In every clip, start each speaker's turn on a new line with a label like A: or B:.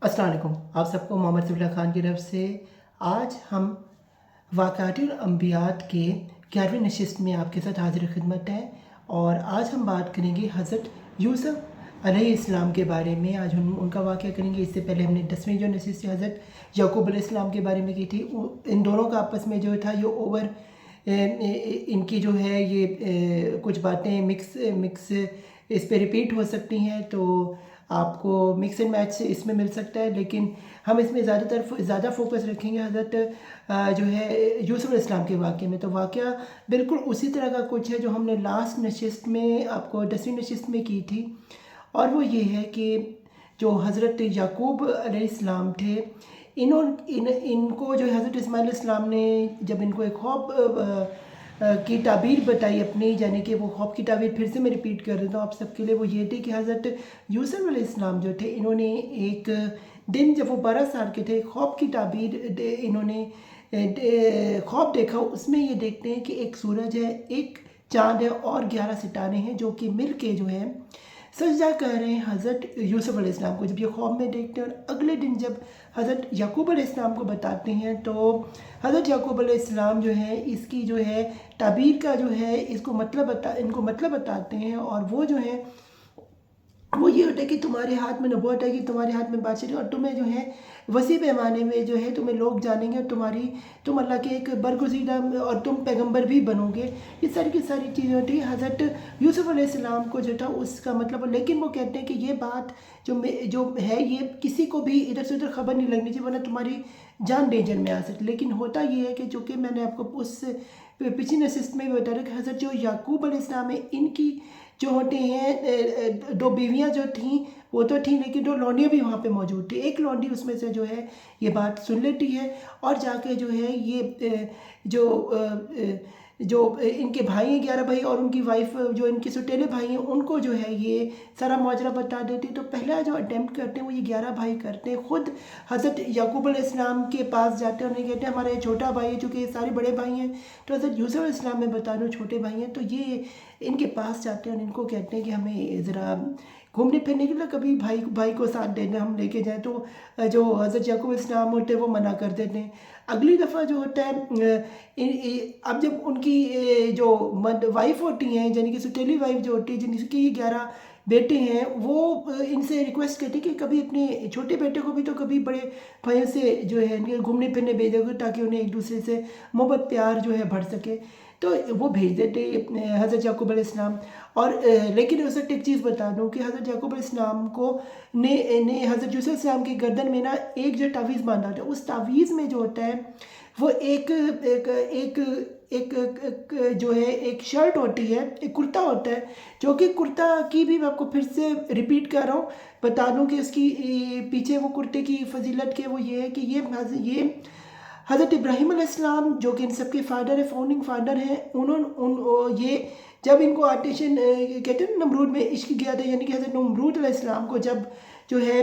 A: अस्सलाम वालेकुम। आप सबको मोहम्मद सफ़ीउल्लाह ख़ान की तरफ से आज हम वाक़यातुल अंबियात के 11वीं नशिस्त में आपके साथ हाज़िर खिदमत हैं और आज हम बात करेंगे हज़रत यूसुफ़ अलैहिस्सलाम के बारे में। आज हम उनका वाक़या करेंगे। इससे पहले हमने 10वीं जो नशिस्त हज़रत याकूब अलैहिस्सलाम के बारे में की थी। इन दोनों का आपस में जो था ये इनकी जो है ये कुछ बातें मिक्स इस पे रिपीट हो सकती हैं, तो आपको मिक्स एंड मैच इसमें मिल सकता है। लेकिन हम इसमें ज़्यादा फोकस रखेंगे हज़रत जो है यूसुफ़ अलैहिस्सलाम के वाक़े में। तो वाक़या बिल्कुल उसी तरह का कुछ है जो हमने लास्ट नशिस्त में आपको 10वीं नशिस्त में की थी, और वो ये है कि जो हज़रत याकूब अलैहिस्सलाम थे, इनको जो हज़रत इस्माइल अलैहिस्सलाम ने जब इनको एक ख्वाब की ताबीर बताई अपनी, यानी कि वो ख्वाब की ताबीर फिर से मैं रिपीट कर देता हूँ आप सबके लिए। वो ये थी कि हज़रत यूसुफ़ अलैहिस्सलाम जो थे, इन्होंने एक दिन जब वो 12 साल के थे, ख्वाब की ताबीर इन्होंने ख्वाब देखा। उसमें ये देखते हैं कि एक सूरज है, एक चाँद है और 11 सितारे हैं जो कि मिल के जो है सजदा कर रहे हैं हज़रत यूसुफ़ अलैहिस्सलाम को। जब ये ख्वाब में देखते हैं और अगले दिन जब हज़रत याकूब अलैहिस्सलाम को बताते हैं, तो हज़रत याकूब अलैहिस्सलाम जो है इसकी जो है ताबीर का जो है इनको मतलब बताते हैं। और वो जो है वो ये होता है कि तुम्हारे हाथ में नबूवत है, कि तुम्हारे हाथ में बादशाही, और तुम्हें जो है वसी पैमाने में जो है तुम्हें लोग जानेंगे और तुम अल्लाह के एक बरगुज़ीदा और तुम पैगंबर भी बनोगे। ये सारी की सारी चीज़ें होती है हज़रत यूसुफ़ अलैहिस्सलाम को जो था उसका मतलब। लेकिन वो कहते हैं कि ये बात जो है ये किसी को भी इधर से उधर ख़बर नहीं लगनी चाहिए, वरना तुम्हारी जान डेंजर में आ सकती। लेकिन होता ये है कि जो कि मैंने आपको उस पिछली नशिस्त में भी बताया कि हज़रत जो याकूब अलैहिस्सलाम है, इनकी जो होते हैं 2 बीवियाँ जो थीं वो तो थीं, लेकिन 2 लौंडियाँ भी वहाँ पे मौजूद थी। एक लौंडी उसमें से जो है ये बात सुन लेती है और जाके जो है ये जो इनके भाई हैं 11 भाई, और उनकी वाइफ जो इनके सौतेले भाई हैं उनको जो है ये सारा माजरा बता देती। तो पहला जो अटेम्प्ट करते हैं वो ये 11 भाई करते हैं। ख़ुद हज़रत याकूब अलैहिस्सलाम के पास जाते हैं, उन्हें कहते हैं हमारा ये छोटा भाई है, चूँकि ये सारे बड़े भाई हैं, तो हज़रत यूसुफ़ अलैहिस्सलाम में बता दो छोटे भाई हैं। तो ये इनके पास जाते हैं और इनको कहते हैं कि हमें ज़रा घूमने फिरने के लिए कभी भाई को साथ देना, हम लेके जाएं। तो जो हज़रत याकूब अलैहिस्सलाम होते हैं वो मना कर देते हैं। अगली दफ़ा जो होता है अब जब उनकी जो वाइफ होती हैं, यानी कि सौतेली वाइफ जो होती है जिनकी 11 बेटे हैं, वो इनसे रिक्वेस्ट करती है कि कभी अपने छोटे बेटे को भी तो कभी बड़े भाइयों से जो है घूमने फिरने भेजोगे, ताकि उन्हें एक दूसरे से मोहब्बत प्यार जो है बढ़ सके। तो वो भेज देते हज़रत याकूब अलैहिस्सलाम। और लेकिन उस वक्त एक चीज़ बता दूं कि हज़रत याकूब अलैहिस्सलाम को ने हज़रत यूसुफ़ अलैहिस्सलाम के गर्दन में ना एक जो तावीज़ बांधा होता है, उस तावीज़ में जो होता है वो एक एक एक एक, एक जो है एक शर्ट होती है, एक कुर्ता होता है, जो कि कुर्ता की भी मैं आपको फिर से रिपीट कर रहा हूँ, बता दूं कि इसकी पीछे वो कुर्ते की फजीलत के वो ये है कि ये हज़रत इब्राहीम अलैहिस्सलाम जो कि इन सबके फादर है, फाउंडिंग फादर हैं, ये जब इनको आतिशन कहते हैं नमरूद में इश्क किया था, यानी कि हज़रत नमरूद अलैहिस्सलाम को जब जो है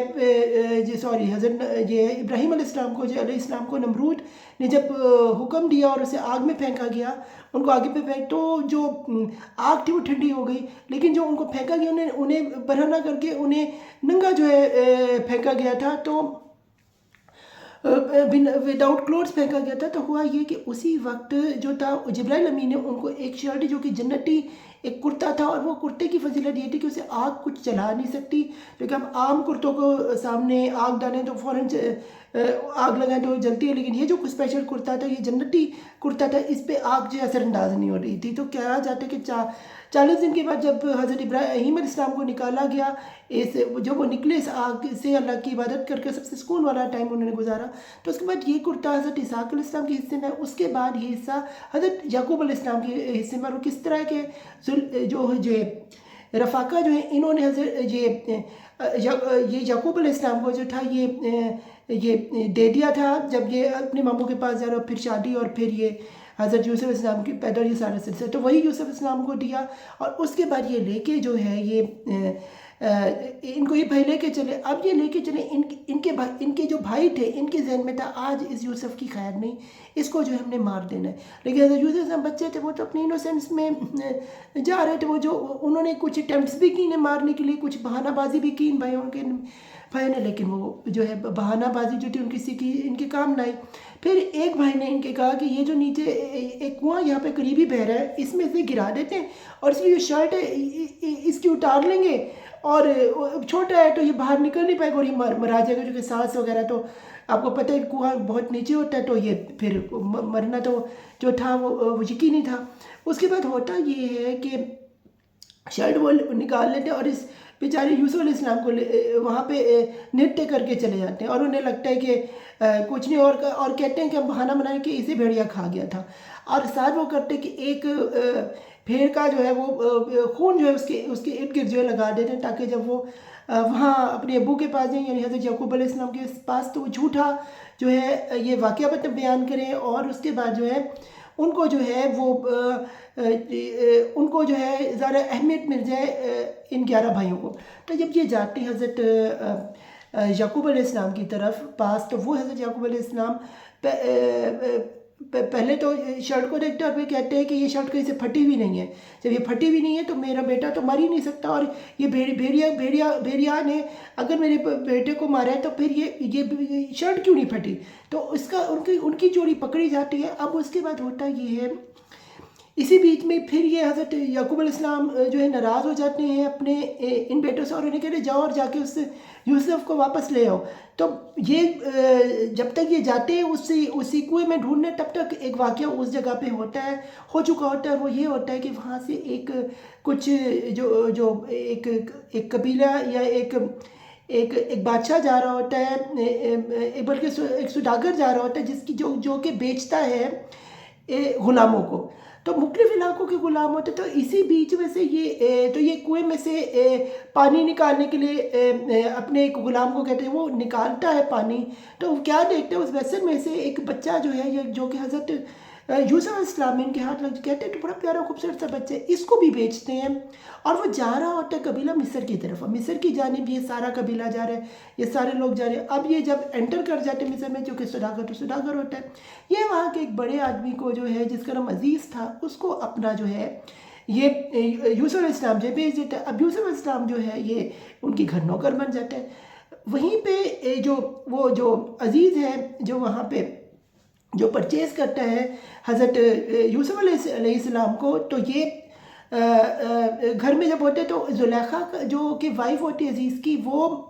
A: हज़रत ये इब्राहीम अलैहिस्सलाम को नमरूद ने जब हुक्म दिया और उसे आग में फेंका गया, उनको आगे पे फेंक, तो जो आग थी वो ठंडी हो गई, लेकिन जो उनको फेंका गया उन्हें बरहना करके उन्हें नंगा जो है फेंका गया था, तो विदाउट क्लोथ्स फेंका गया था। तो हुआ ये कि उसी वक्त जो था जिब्राइल अमीन ने उनको एक शर्ट जो कि जन्नती एक कुर्ता था, और वो कुर्ते की फजीलत ये थी कि उसे आग कुछ जला नहीं सकती, क्योंकि हम आम कुर्तों को सामने आग डालें तो फ़ौरन आग लगाएं तो जलती है, लेकिन ये जो स्पेशल कुर्ता था, ये जन्नती कुर्ता था, इस पर आग जो असरअंदाज नहीं हो रही थी। तो कहा जाता है कि 40 दिन के बाद जब हज़रत इब्राहीम अलैहिस्सलाम को निकाला गया, जो वो निकले इस आग से, अल्लाह की इबादत करके सबसे सुकून वाला टाइम उन्होंने गुजारा। तो उसके बाद ये कुर्ता हज़रत इसहाक़ अलैहिस्सलाम के हिस्से में, उसके बाद ये हिस्सा हज़रत याकूब अलैहिस्सलाम के हिस्से में। और किस तरह के जो रफ़ाका जो है इन्होंने ये याकूब अलैहिस्सलाम को जो था ये दे दिया था जब ये अपने मामू के पास जा रहे, और फिर शादी, और फिर ये हज़रत यूसुफ़ अलैहिस्सलाम की पैदा, ये सारा सिलसिला, तो वही यूसुफ़ अलैहिस्सलाम को दिया। और उसके बाद ये लेके जो है ये इनको ये भाई लेके चले। अब ये लेके चले, इनके जो भाई थे, इनके जहन में था आज इस यूसुफ की खैर नहीं, इसको जो है हमने मार देना है। लेकिन हज़रत यूसुफ बच्चे थे, वो तो अपनी इनोसेंस में जा रहे थे। वो जो उन्होंने कुछ अटैम्प्ट्स भी की इन्हें मारने के लिए, कुछ बहानाबाजी भी की इन भाइयों ने, लेकिन वो जो है बहानाबाजी जो थी उनकी सीखी इनके काम ना आई। फिर एक भाई ने इनके कहा कि ये जो नीचे एक कुआं यहाँ पे करीबी बह रहा है, इसमें से गिरा देते हैं, और इसकी जो शर्ट है इसकी उतार लेंगे, और छोटा है तो ये बाहर निकल नहीं पाएगा और ये मरा जाएगा, जो कि सांस वगैरह तो आपको पता है कुआं बहुत नीचे होता है, तो ये फिर मरना तो जो था वो यकीनी था। उसके बाद होता ये है कि शर्ट वो निकाल लेते हैं और इस बेचारे यूसुफ अलैहिस्सलाम को वहाँ पे नृत्य करके चले जाते हैं, और उन्हें लगता है कि कुछ नहीं, और कहते हैं कि हम बहाना बनाए कि इसे भेड़िया खा गया था। और साथ वो करते कि एक भेड़ का जो है वो खून जो है उसके इर्द गिर्द जो है लगा देते हैं, ताकि जब वो वहाँ अपने अब्बू के पास जाएँ, यानी हज़रत याकूब अलैहिस्सलाम के पास, तो वो झूठा जो है ये वाक़या बयान करें, और उसके बाद जो है उनको जो है वो उनको जो है ज़्यादा अहमियत मिल जाए इन 11 भाइयों को। तो जब ये जाते हैं हज़रत याकूब अलैहिस्सलाम की तरफ पास, तो वो हज़रत याकूब अलैहिस्सलाम पहले तो शर्ट को देखते हैं और फिर कहते हैं कि ये शर्ट कहीं से फटी हुई नहीं है। जब ये फटी हुई नहीं है तो मेरा बेटा तो मर ही नहीं सकता, और ये भेड़िया ने अगर मेरे बेटे को मारा है तो फिर ये शर्ट क्यों नहीं फटी। तो उसका उनकी जोड़ी पकड़ी जाती है। अब उसके बाद होता ये है, इसी बीच में फिर ये हज़रत याकूब अलैहिस्सलाम जो है नाराज़ हो जाते हैं अपने इन बेटों से, और उन्हें कहते जाओ और जाके उस यूसुफ को वापस ले आओ। तो ये जब तक ये जाते हैं उसी कुएं में ढूंढने, तब तक एक वाक़या उस जगह पे हो चुका होता है। वो ये होता है कि वहाँ से एक कुछ जो एक कबीला या एक बादशाह जा रहा होता है, बल्कि एक सुदागर जा रहा होता है, जिसकी जो कि बेचता है गुलामों को। तो मुख्तलिफ इलाकों के गुलाम होते, तो इसी बीच में से ये कुएं में से पानी निकालने के लिए अपने एक गुलाम को कहते हैं, वो निकालता है पानी। तो क्या देखते हैं उस वेसल में से एक बच्चा जो है, ये जो कि हज़रत यूसुफ अलैहिस्सलाम इनके हाथ लग, कहते हैं तो बड़ा प्यारा खूबसूरत सा बच्चा है, इसको भी बेचते हैं। और वो जा रहा होता है कबीला मिस्र की तरफ, मिस्र की जानिब ये सारा कबीला जा रहा है, ये सारे लोग जा रहे हैं। अब ये जब एंटर कर जाते हैं मिस्र में, जो कि सुदागर होता है, ये वहाँ के एक बड़े आदमी को जो है, जिसका नाम अजीज़ था, उसको अपना जो है ये यूसुफ अलैहिस्सलाम जो भेज देता है। अब यूसुफ अलैहिस्सलाम जो है ये उनकी घर नौकर बन जाता है। वहीं पे जो अजीज़ है, जो वहाँ पे जो परचेज़ करता है हज़रत यूसुफ अलैहिस्सलाम को, तो ये घर में जब होते तो ज़ुलेखा जो कि वाइफ होती है अजीज़ की, वो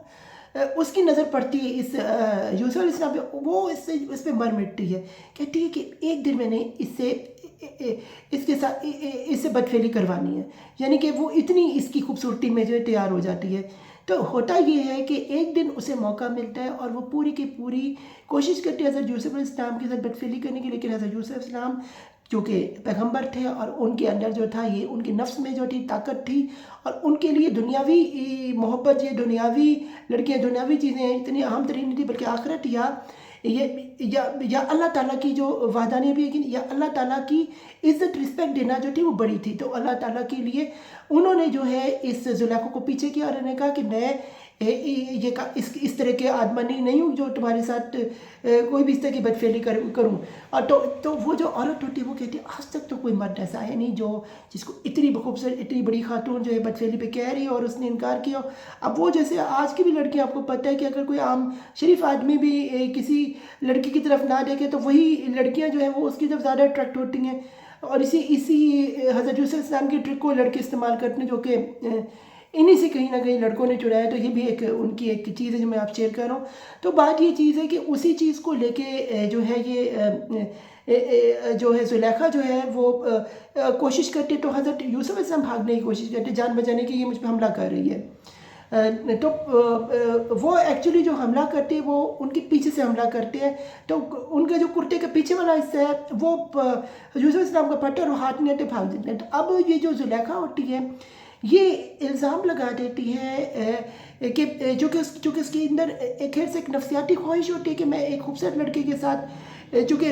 A: उसकी नज़र पड़ती है इस यूसुफ अलैहिस्सलाम पे, वो इस पे मर मिटती है। कहती है कि एक दिन मैंने इसके साथ इससे बदफेली करवानी है, यानी कि वो इतनी इसकी खूबसूरती में जो है तैयार हो जाती है। तो होता ये है कि एक दिन उसे मौका मिलता है और वो पूरी की पूरी कोशिश करती है हज़रत यूसुफ अलैहिस्सलाम के साथ बदफेली करने की, लेकिन हज़रत यूसुफ अलैहिस्सलाम जो कि पैगंबर थे, और उनके अंदर जो था ये उनके नफ्स में जो थी ताकत थी, और उनके लिए दुनियावी मोहब्बत, ये दुनियावी लड़कियाँ, दुनियावी चीज़ें इतनी अहम तरीन नहीं थी, बल्कि आखिरत या अल्लाह ताला की जो वाहदानी भी है, या अल्लाह ताला की इज़्ज़त रिस्पेक्ट देना जो थी वो बड़ी थी। तो अल्लाह ताला के लिए उन्होंने जो है इस ज़ुलेखा को पीछे किया, और उन्होंने कहा कि मैं इस तरह के आदमी नहीं हूँ जो तुम्हारे साथ कोई भी इस तरह की बदफेली करूँ। और तो वो जो औरत होती है वो कहती है आज तक तो कोई मर्द ऐसा है नहीं जिसको इतनी खूबसूरत, इतनी बड़ी खातून जो है बदफेली पे कह रही है और उसने इनकार किया। अब वो जैसे आज की भी लड़की, आपको पता है कि अगर कोई आम शरीफ आदमी भी किसी लड़की की तरफ ना देखे तो वही लड़कियाँ जो हैं वो उसकी तरफ ज़्यादा अट्रैक्ट होती हैं। और इसी हज़रत यूसुफ अलैहिस्सलाम की ट्रिक को लड़के इस्तेमाल करते हैं, जो कि इन्हीं से कहीं ना कहीं लड़कों ने चुराया। तो ये भी उनकी एक चीज़ है जो मैं आप शेयर कर रहा हूँ। तो बात ये चीज़ है कि उसी चीज़ को लेके जो है ये जो है ज़ुलेखा जो है वो कोशिश करती है, तो हज़रत यूसुफ अलैहिस्सलाम भागने की कोशिश करते, जान बचाने की, ये मुझ पर हमला कर रही है। तो वो एक्चुअली जो हमला करते हैं वो उनके पीछे से हमला करते हैं। तो उनके जो कुर्ते के पीछे वाला हिस्सा है वो यूसुफ अलैहिस्सलाम का पट्टा और हाथ में आते भाग देते हैं। तो अब ये जो ज़ुलेखा होती है یہ الزام لگا دیتی ہے کہ چونکہ اس کے اندر ایک ایک نفسیاتی خواہش ہوتی ہے کہ میں ایک خوبصورت لڑکے کے ساتھ چونکہ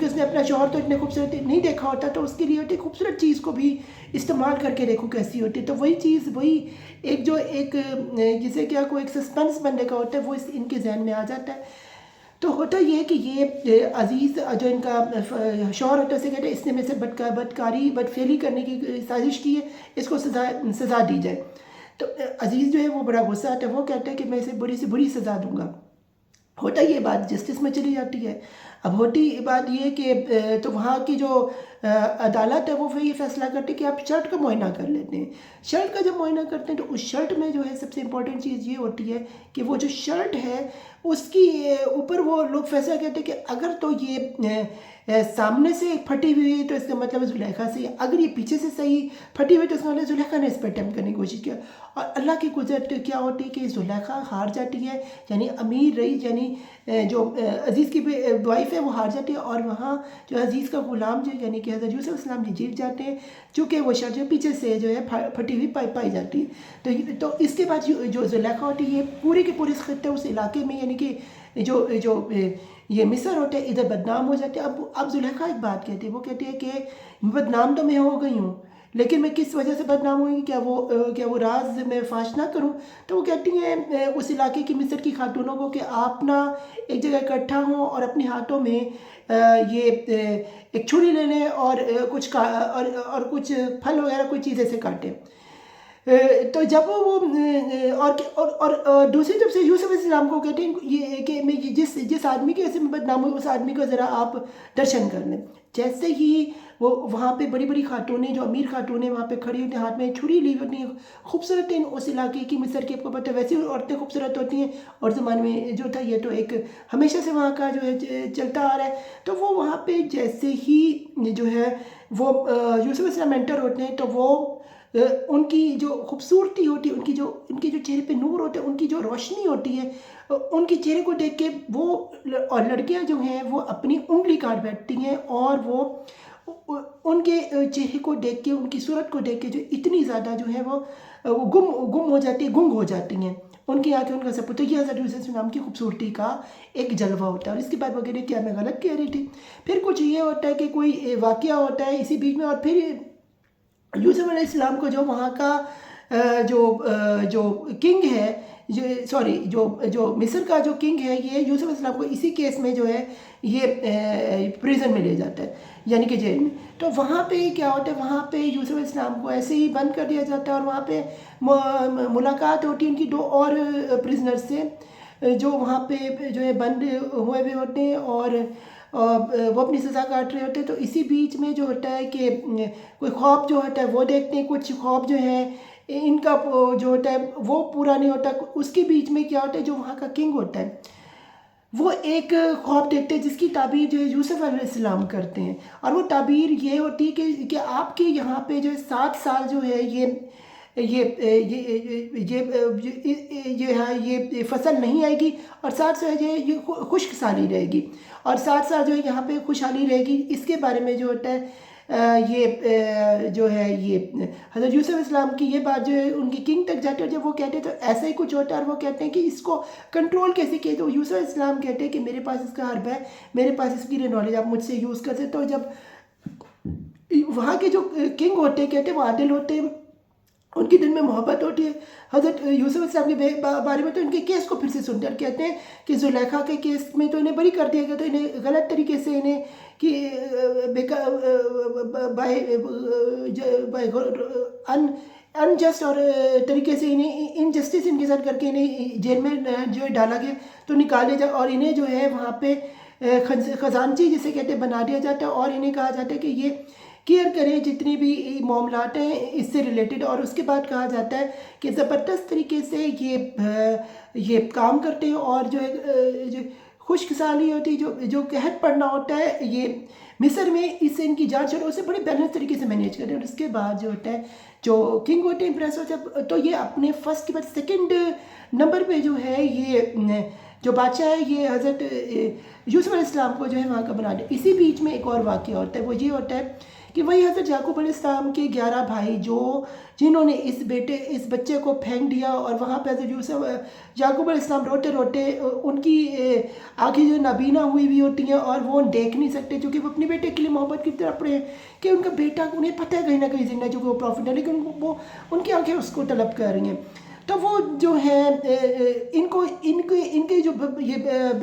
A: اس نے اپنا شوہر تو اتنے خوبصورت نہیں دیکھا ہوتا، تو اس کے لیے ہوتی خوبصورت چیز کو بھی استعمال کر کے دیکھو کیسی ہوتی ہے، تو وہی چیز ایک جسے کیا کوئی ایک سسپنس بننے کا ہوتا ہے وہ ان کے ذہن میں آ جاتا ہے۔ تو ہوتا یہ ہے کہ یہ عزیز جو ان کا شوہر ہوتا ہے اسے کہتے ہیں اس نے میں سے بدفعلی کرنے کی سازش کی ہے، اس کو سزا دی جائے۔ تو عزیز جو ہے وہ بڑا غصہ آتا ہے، وہ کہتا ہے کہ میں اسے بڑی سے بڑی سزا دوں گا۔ ہوتا یہ بات جسٹس میں چلی جاتی ہے۔ اب ہوتی بات یہ کہ تو وہاں کی جو عدالت ہے وہ یہ فیصلہ کرتی ہے کہ آپ شرٹ کا معائنہ کر لیتے ہیں۔ شرٹ کا جب معائنہ کرتے ہیں تو اس شرٹ میں جو ہے سب سے امپورٹنٹ چیز یہ ہوتی ہے کہ وہ جو شرٹ ہے اس کی اوپر وہ لوگ فیصلہ کرتے ہیں کہ اگر تو یہ سامنے سے پھٹی ہوئی تو اس کا مطلب زلیخا سے، اگر یہ پیچھے سے صحیح پھٹی ہوئی تو اس کا مطلب زلیخا نے اس پر اٹیمپٹ کرنے کی کوشش کیا۔ اور اللہ کی قدرت کیا ہوتی ہے کہ زلیخا ہار جاتی ہے، یعنی امیر رئیس یعنی جو عزیز کی وائف ہے وہ ہار جاتی ہے، اور وہاں جو عزیز کا غلام جو یعنی کہ حضرت یوسف السلام جی جیت جاتے ہیں، چونکہ وہ شرط جو پیچھے سے جو ہے پھٹی ہوئی پائی جاتی ہے۔ تو اس کے بعد جو زلیخا ہوتی ہے یہ پورے کے پورے خطے اس علاقے میں یعنی کہ جو یہ مصر ہوتے ہیں ادھر بدنام ہو جاتے ہیں۔ اب زلیخا ایک بات کہتی ہے، وہ کہتی ہے کہ بدنام تو میں ہو گئی ہوں، لیکن میں کس وجہ سے بدنام ہوئی، کیا وہ راز میں فاش نہ کروں؟ تو وہ کہتی ہیں اس علاقے کی مصر کی خاتونوں کو کہ آپ نہ ایک جگہ اکٹھا ہوں اور اپنے ہاتھوں میں یہ ایک چھری لے لیں اور کچھ پھل وغیرہ کوئی چیز ایسے کاٹیں۔ تو جب وہ اور دوسری طرف سے یوسف علیہ السلام کو کہتے ہیں یہ کہ میں جس آدمی کے ایسے میں بدنام ہوئی اس آدمی کو ذرا آپ درشن کر لیں۔ جیسے ہی وہ وہاں پہ بڑی بڑی خاتونیں جو امیر خاتونیں وہاں پہ کھڑی ہوتی ہیں، ہاتھ میں چھری لی ہوتی ہیں، خوبصورت ہیں اس علاقے کی مصر کی، آپ کو پتہ ہے ویسے عورتیں خوبصورت ہوتی ہیں، اور زمانے میں جو تھا یہ تو ایک ہمیشہ سے وہاں کا جو ہے چلتا آ رہا ہے۔ تو وہ وہاں پہ جیسے ہی جو ہے وہ یوسف علیہ السلام انٹر ہوتے ہیں تو وہ ان کی جو خوبصورتی ہوتی ہے، ان کی جو چہرے پہ نور ہوتے ہیں، ان کی جو روشنی ہوتی ہے، ان کے چہرے کو دیکھ کے وہ اور لڑکیاں جو ہیں وہ اپنی انگلی کاٹ بیٹھتی ہیں، اور وہ ان کے چہرے کو دیکھ کے، ان کی صورت کو دیکھ کے جو اتنی زیادہ جو ہے وہ گم ہو جاتی ہے، گنگ ہو جاتی ہیں ان کی آنکھیں، ان کا سب کچھ۔ تو یہ حضرت یوسف علیہ السلام کی خوبصورتی کا ایک جلوہ ہوتا ہے۔ اور اس کے بعد وہ کہتے ہیں کیا میں غلط کہہ رہی تھی؟ پھر کچھ یہ ہوتا ہے کہ کوئی واقعہ ہوتا ہے اسی بیچ میں، اور پھر یوسف علیہ السلام کو جو وہاں کا جو کنگ ہے، جو مصر کا جو کنگ ہے، یہ یوسف علیہ السلام کو اسی کیس میں جو ہے یہ پریزن میں لے جاتا ہے، یعنی کہ جیل میں۔ تو وہاں پہ کیا ہوتا ہے، وہاں پہ یوسف علیہ السلام کو ایسے ہی بند کر دیا جاتا ہے، اور وہاں پہ ملاقات ہوتی ہے ان کی دو اور پریزنر سے جو وہاں پہ جو ہے بند ہوئے ہوتے ہیں، اور وہ اپنی سزا کاٹ رہے ہوتے ہیں۔ تو اسی بیچ میں جو ہوتا ہے کہ کوئی خواب جو ہوتا ہے وہ دیکھتے ہیں، کچھ خواب جو ہیں ان کا جو ہوتا ہے وہ پورا نہیں ہوتا۔ اس کے بیچ میں کیا ہوتا ہے، جو وہاں کا کنگ ہوتا ہے وہ ایک خواب دیکھتے ہیں جس کی تعبیر جو ہے یوسف علیہ السلام کرتے ہیں، اور وہ تعبیر یہ ہوتی ہے کہ آپ کے یہاں پہ جو ہے 7 سال جو ہے یہ فصل نہیں آئے گی، اور 7 سال جو ہے یہ خشک سالی رہے گی، اور 7 سال جو ہے یہاں پہ خوشحالی رہے گی۔ اس کے بارے میں جو ہوتا ہے یہ جو ہے یہ حضرت یوسف علیہ السلام کی یہ بات جو ہے ان کی کنگ تک جاتی ہے، اور جب وہ کہتے ہیں تو ایسا ہی کچھ ہوتا ہے، اور وہ کہتے ہیں کہ اس کو کنٹرول کیسے کیے؟ تو یوسف علیہ السلام کہتے ہیں کہ میرے پاس اس کا حرب ہے، میرے پاس اس کی نالج آپ مجھ سے یوز کر سکتے۔ تو جب وہاں کے جو کنگ ہوتے ہیں کہتے ہیں وہ عادل ہوتے ہیں، ان کی دل میں محبت ہوتی ہے حضرت یوسف علیہ السلام کے بارے میں، تو ان کے کیس کو پھر سے سنتے ہیں، کہتے ہیں کہ زلیخا کے کیس میں تو انہیں بری کر دیا گیا، تو انہیں غلط طریقے سے انہیں کہ انجسٹ اور طریقے سے انہیں انجسٹس ان کے ساتھ کر کے انہیں جیل میں جو ہے ڈالا گیا، تو نکالے جا، اور انہیں جو ہے وہاں پہ خزانچی جسے کہتے ہیں بنا دیا جاتا ہے، اور انہیں کہا جاتا ہے کہ یہ کیئر کریں جتنی بھی معاملات ہیں اس سے ریلیٹڈ۔ اور اس کے بعد کہا جاتا ہے کہ زبردست طریقے سے یہ کام کرتے ہیں، اور جو خشک سالی ہوتی ہے، جو قحط پڑنا ہوتا ہے یہ مصر میں، اس سے ان کی جانچ اور اسے بڑے بیلنس طریقے سے مینیج کرتے ہیں۔ اور اس کے بعد جو ہوتا ہے جو کنگ ہوتے ہیں امپریس ہوتے ہیں، تو یہ اپنے فرسٹ کے بعد سیکنڈ نمبر پہ جو ہے یہ جو بادشاہ ہے یہ حضرت یوسف علیہ السلام کو جو ہے وہاں کا بنا دے۔ اسی بیچ میں ایک اور واقعہ ہوتا ہے، وہ یہ ہوتا ہے کہ वही हज़रत याकूब अलैहिस्सलाम के 11 भाई जिन्होंने इस बच्चे को फेंक दिया, और वहाँ पे हज़रत याकूब अलैहिस्सलाम रोते रोते उनकी आँखें जो नाबीना हुई होती हैं और वो देख नहीं सकते, क्योंकि वो अपने बेटे के लिए मोहब्बत की तरफ पड़े हैं कि उनका बेटा, उन्हें पता है कहीं ना कहीं जिंदा, जो कि वो प्रॉफिट है, लेकिन वो उनकी आँखें उसको तलब कर रही हैं। तो वो जो है इनको इनके इनके जो ये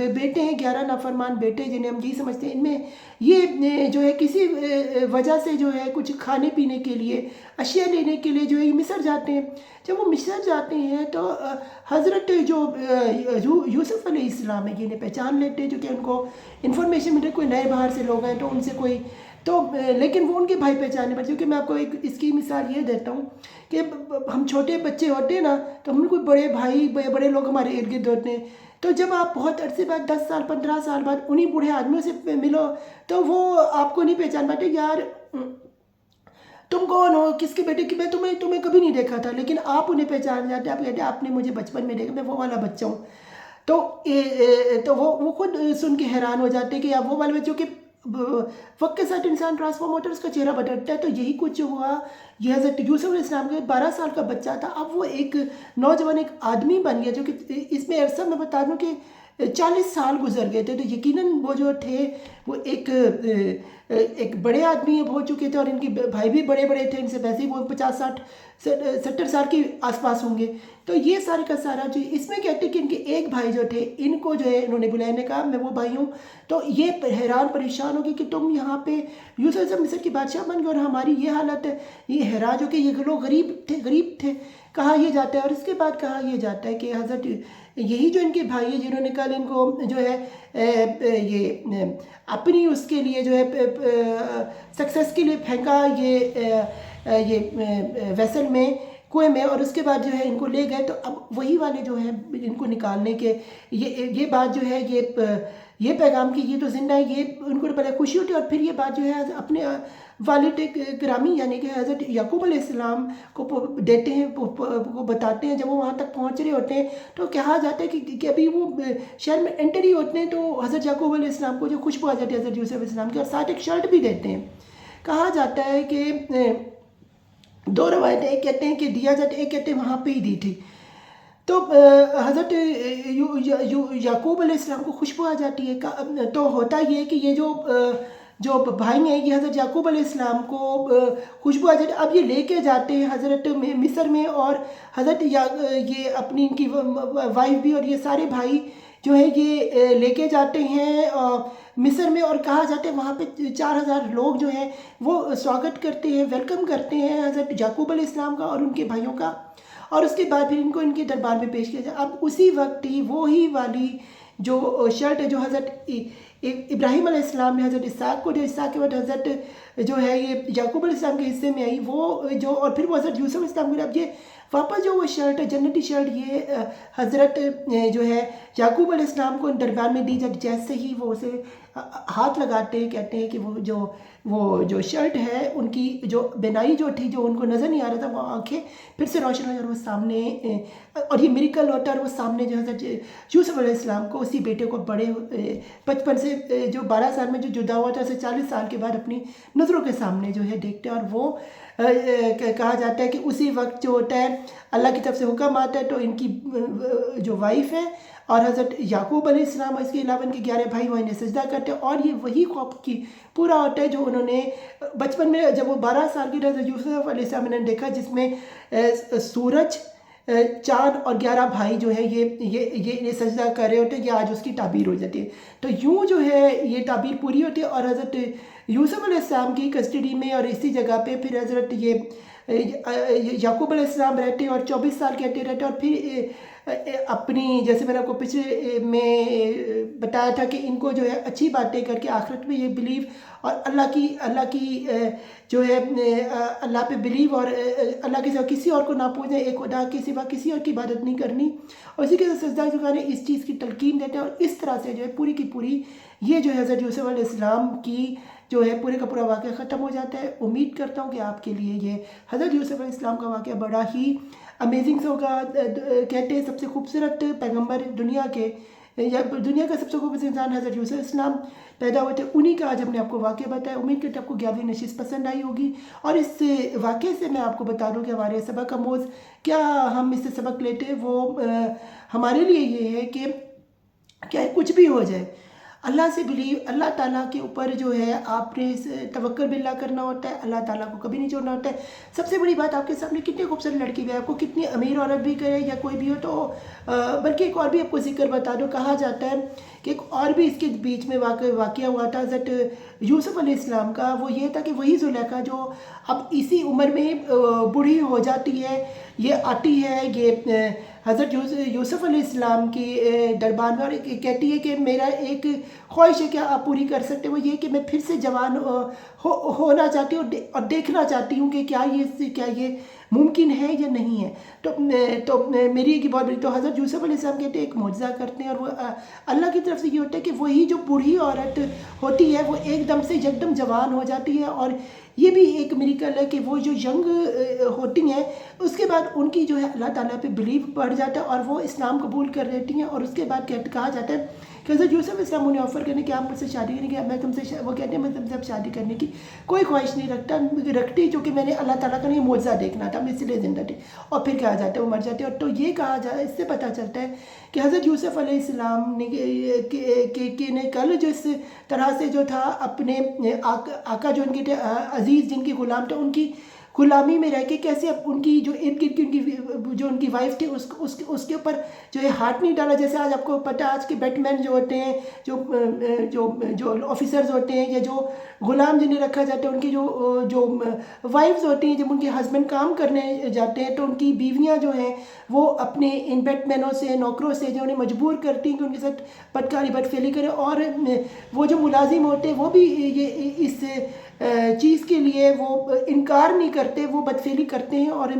A: बेटे हैं, 11 नाफरमान बेटे जिन्हें हम यही समझते हैं, इनमें ये जो है किसी वजह से जो है कुछ खाने पीने के लिए, अशिया लेने के लिए जो है मिस्र जाते हैं। जब वो मिस्र जाते हैं तो हज़रत जो यूसुफ अलैहिस्सलाम है, ये इन्हें पहचान लेते हैं, जो कि उनको इन्फॉर्मेशन मिले कोई नए बाहर से लोग हैं, तो उनसे कोई तो लेकिन वो उनके भाई पहचानने पड़ते, क्योंकि मैं आपको एक इसकी मिसाल ये देता हूँ कि हम छोटे बच्चे होते हैं ना, तो हम कोई बड़े भाई बड़े लोग हमारे इर्द गिर्द होते हैं, तो जब आप बहुत अरसे बाद 10 साल 15 साल बाद उन्हीं बूढ़े आदमियों से मिलो, तो वो आपको नहीं पहचान पाते, यार तुम कौन हो, किसके बेटे की, मैं तुम्हें कभी नहीं देखा था, लेकिन आप उन्हें पहचान जाते, आप कहते आपने मुझे बचपन में देखा, मैं वो वाला बच्चा हूँ। तो तो वो खुद सुन के हैरान हो जाते कि आप वो वाले बच्चों के वक्त के साथ इंसान ट्रांसफॉर्म होता है, उसका चेहरा बदलता है। तो यही कुछ हुआ, ये हज़रत यूसुफ अलैहिस्सलाम के 12 साल का बच्चा था, अब वो एक नौजवान एक आदमी बन गया, जो कि इसमें अरसा मैं बता दूँ कि 40 साल गुजर गए थे। तो यकीनन वो जो थे वो एक बड़े आदमी हो चुके थे, और इनके भाई भी बड़े बड़े थे, इनसे वैसे ही वो 50-60-70 साल के आसपास होंगे। तो ये सारे का सारा जो इसमें कहते हैं कि इनके एक भाई जो थे, इनको जो है इन्होंने बुलाया, ने कहा मैं वो भाई हूँ। तो ये हैरान परेशान हो गए कि तुम यहाँ पे यूसुफ मिस्र के बादशाह बन गए और हमारी ये हालत है। ये हैरान हो कि ये लोग गरीब थे कहा यह जाता है। और इसके बाद कहा यह जाता है कि हज़रत यही जो इनके भाई है, जिन्होंने कल इनको जो है ये अपनी उसके लिए जो है सक्सेस के लिए फेंका ये वेसल में, कुएं में, और उसके बाद जो है इनको ले गए। तो अब वही वाले जो है इनको निकालने के ये बात जो है ये पैगाम की ये तो जिंदा है, ये उनको पहले खुशी होती है, और फिर ये बात जो है अपने वालिद गिरामी यानी कि हज़रत याकूब अलैहिस्सलाम को देते हैं, को बताते हैं। जब वो वहाँ तक पहुँच रहे होते हैं तो कहा जाता है कि अभी वो शहर में एंटर ही होते हैं, तो हज़रत याकूब अलैहिस्सलाम को जो खुशबू आ जाती है हज़रत यूसुफ अलैहिस्सलाम की, और साथ एक शर्ट भी देते हैं। कहा जाता है कि 2 रवायतें, एक कहते हैं कि दिया जाता है, एक कहते हैं वहाँ पे ही दी थी। तो हज़रत याकूब अलैहिस्सलाम को खुशबू आ जाती है। तो होता ये कि ये जो भाई हैं, ये हज़रत याकूब अलैहिस्सलाम को खुशबू आ जाती है। अब ये लेके जाते हैं हज़रत मिस्र में, और हज़रत ये अपनी इनकी वाइफ भी और ये सारे भाई जो है ये लेके जाते हैं मिस्र में, और कहा जाता है वहाँ पे 4000 लोग जो हैं वो स्वागत करते हैं, वेलकम करते हैं हज़रत याकूब अलैहिस्सलाम का और उनके भाइयों का। और उसके बाद फिर इनको इनके दरबार में पेश किया जाए। अब उसी वक्त ही वो ही वाली जो शर्ट है जो हज़रत इब्राहीम अलैहिस्सलाम ने हज़रत इसहाक को दिया, इसहाक के बाद हज़रत जो है ये याकूब अलैहिस्सलाम के हिस्से में आई, वो जो और फिर वो हज़रत यूसुफ अलैहिस्सलाम को, अब ये वापस जो वो शर्ट है जन्नती शर्ट, ये हज़रत जो है याकूब अलैहिस्सलाम को दरबार में दी जाती। जैसे ही वो उसे हाथ लगाते हैं, कहते हैं कि वो जो शर्ट है उनकी जो बिनाई जो थी, जो उनको नज़र नहीं आ रहा था, वो आंखें फिर से रोशन हो, और वो सामने, और ये मिरेकल होता है, और वो सामने जो है यूसुफ अलैहिस्सलाम को, उसी बेटे को बड़े बचपन से जो 12 साल में जो जुदा हुआ था, उसे 40 साल के बाद अपनी नज़रों के सामने जो है देखते हैं। और वो कहा जाता है कि उसी वक्त जो होता है अल्लाह की तरफ से हुक्म आता है, तो इनकी जो वाइफ है और हज़रत याकूब अलैहिस्सलाम, इसके अलावा इनके 11 भाई वो इन्हें सजदा करते हैं। और ये वही ख्वाब की पूरा होता है जो उन्होंने बचपन में जब वो 12 साल की हज़रत यूसुफ अलैहिस्सलाम ने देखा, जिसमें सूरज, चाँद और 11 भाई जो है ये सजदा कर रहे होते हैं। ये आज उसकी ताबीर हो जाती है। तो यूँ जो है ये ताबीर पूरी होती है, और हज़रत यूसुफ अलैहिस्सलाम की कस्टडी में और इसी जगह पे फिर हज़रत ये याकूब अलैहिस्सलाम रहते हैं, और 24 साल कहते रहते हैं। और फिर अपनी, जैसे मैंने आपको पिछले में बताया था कि इनको जो है अच्छी बातें करके आखिरत में ये बिलीव और अल्लाह की जो है अल्लाह पे बिलीव, और अल्लाह के सिवा किसी और को ना पूजें, एक खुदा के सिवा किसी और की इबादत नहीं करनी, और इसी के साथ सजदा झुकाने, इस चीज़ की तलकीन देते हैं। और इस तरह से जो है पूरी की पूरी ये जो है हज़रत यूसुफ अलैहिस्सलाम की जो है पूरे का पूरा वाक़या ख़त्म हो जाता है। उम्मीद करता हूँ कि आपके लिए ये हज़रत यूसुफ अलैहिस्सलाम का वाक़या बड़ा ही अमेजिंग से होगा। कहते हैं सबसे खूबसूरत पैगंबर दुनिया के या दुनिया का सबसे खूबसूरत इंसान हज़रत यूसुफ अलैहिस्सलाम पैदा हुए थे, उन्हीं का आज हमने आपको वाक़या बताया। उम्मीद करते हैं आपको 11वीं नशिस्त पसंद आई होगी। और इस वाक़ये से मैं आपको बता दूँ कि हमारे सबक का मौज़ क्या हम इससे सबक लेते हैं, वो हमारे लिए ये है कि क्या कुछ भी हो जाए, अल्लाह से बिलीव, अल्लाह ताला के ऊपर जो है आपने तवक्कुल बिल्लाह करना होता है, अल्लाह ताला को कभी नहीं छोड़ना होता है। सबसे बड़ी बात, आपके सामने कितनी खूबसूरत लड़की भी है, आपको कितनी अमीर औरत भी करे या कोई भी हो, तो बल्कि एक और भी आपको जिक्र बता दो, कहा जाता है कि एक और भी इसके बीच में वाक़या हुआ था हज़रत यूसुफ अलैहिस्सलाम का। वो ये था कि वही ज़ुलेखा जो अब इसी उम्र में बूढ़ी हो जाती है, ये आती है, ये हज़रत यूसुफ अलैहिस्सलाम की दरबार में और कहती है कि मेरा एक ख्वाहिश है, क्या आप पूरी कर सकते हो? वो ये कि मैं फिर से जवान होना चाहती हूँ और देखना चाहती हूँ कि क्या ये मुमकिन है या नहीं है। तो मेरी एक बहुत बड़ी, तो हज़रत यूसुफ अलैहिस्सलाम कहते हैं एक मौजज़ा करते हैं, और वो अल्लाह की तरफ से ये होता है कि वही जो बूढ़ी औरत होती है वो एकदम से यकदम जवान हो जाती है। और ये भी एक मिरेकल है कि वो जो यंग होती हैं उसके बाद उनकी जो है अल्लाह ताला पे बिलीव बढ़ जाता है और वो इस्लाम कबूल कर लेती हैं। और उसके बाद कहा जाता है कि हज़रत यूसुफ अलैहिस्सलाम उन्हें ऑफ़र करने कि आप मुझसे शादी करेंगे, मैं तुमसे, वो कहते हैं मैं तुमसे अब शादी करने की कोई ख्वाहिश नहीं रखती, जो कि मैंने अल्लाह ताला का नहीं मौजज़ा देखना था, मैं इसलिए ज़िंदा थी। और फिर कहा जाता है वो मर जाते हैं। और तो ये कहा जाए, इससे पता चलता है कि हज़रत यूसुफ अलैहिस्सलाम ने कल जिस तरह से जो था अपने आका जो उनके थे, अज़ीज़ जिनके ग़ुलाम थे, उनकी गुलामी में रह के कैसे अब उनकी जो इर्द गिर्द की उनकी जो उनकी वाइफ थी उसके ऊपर जो है हाथ नहीं डाला। जैसे आज आपको पता है आज के बैटमैन जो होते हैं, जो ऑफिसर्स होते हैं या जो ग़ुलाम जिन्हें रखा जाता है, उनकी जो वाइफ्स होती हैं, जब उनके हस्बैंड काम करने जाते हैं तो उनकी बीवियां जो हैं वो अपने इन बैटमैनों से, नौकरों से जो उन्हें मजबूर करती हैं कि उनके साथ बदकारी बदफेली करें। और वो जो मुलाजिम होते हैं वो भी ये इस चीज़ के लिए वो इनकार नहीं करते, वो बदफेली करते हैं और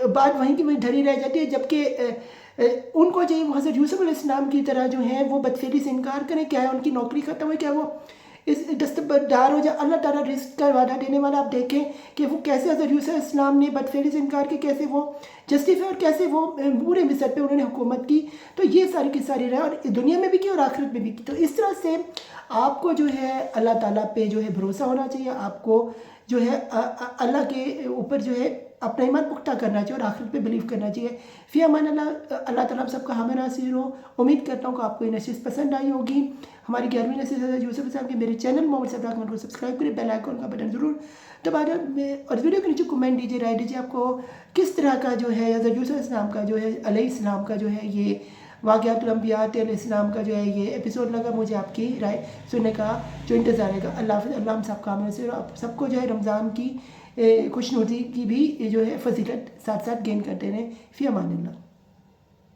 A: बात वहीं की वहीं धरी रह जाती है। जबकि उनको चाहिए वो हज़रत यूसुफ अलैहिस्सलाम की तरह जो है वो बदफेली से इनकार करें। क्या है उनकी नौकरी ख़त्म है, क्या वो इस दस्तबरदार हो जाए, अल्लाह ताला रिस्क का वादा देने वाला। आप देखें कि वो कैसे हज़रत यूसुफ अलैहिस्सलाम ने बदफेली से इनकार किया, कैसे वो जस्टिफाई और कैसे वो पूरे मिस्र पे उन्होंने हुकूमत की। तो ये सारी की सारी रहे और दुनिया में भी की और आखिरत में भी की। तो इस तरह से आपको जो है अल्लाह ताला पे जो है भरोसा होना चाहिए, आपको जो है अल्लाह के ऊपर जो है अपना ईमान पुख्ता करना चाहिए और आखिरत पे बिलीव करना चाहिए। फ़ी अमान अल्लाह। अल्लाह ताला आप सबका हामी नासिर हो। उम्मीद करता हूँ कि आपको ये नशिस्त पसंद आई होगी। हमारी 11वीं नशिस्त हज़रत यूसुफ अलैहिस्सलाम के मेरे चैनल मोहम्मद सब्रा को सब्सक्राइब करें, बेल आइकन का बटन ज़रूर दबा दें और वीडियो के नीचे कमेंट दीजिए, राय दीजिए आपको किस तरह का जो है हज़रत यूसुफ अलैहिस्सलाम का जो है अलैहिस्सलाम का जो है ये वाक़ियातुल अंबियात अलैहिस्सलाम का जो है ये एपिसोड लगा। मुझे आपकी राय सुनने का जो इंतज़ार है। अल्लाह हाफ़िज़। अल्लाह हम सबका हमें से आप सबको जो है रमज़ान की खुशनुदी की भी जो है फजीलत साथ साथ गेन करते रहें। फ़ी अमान अल्लाह।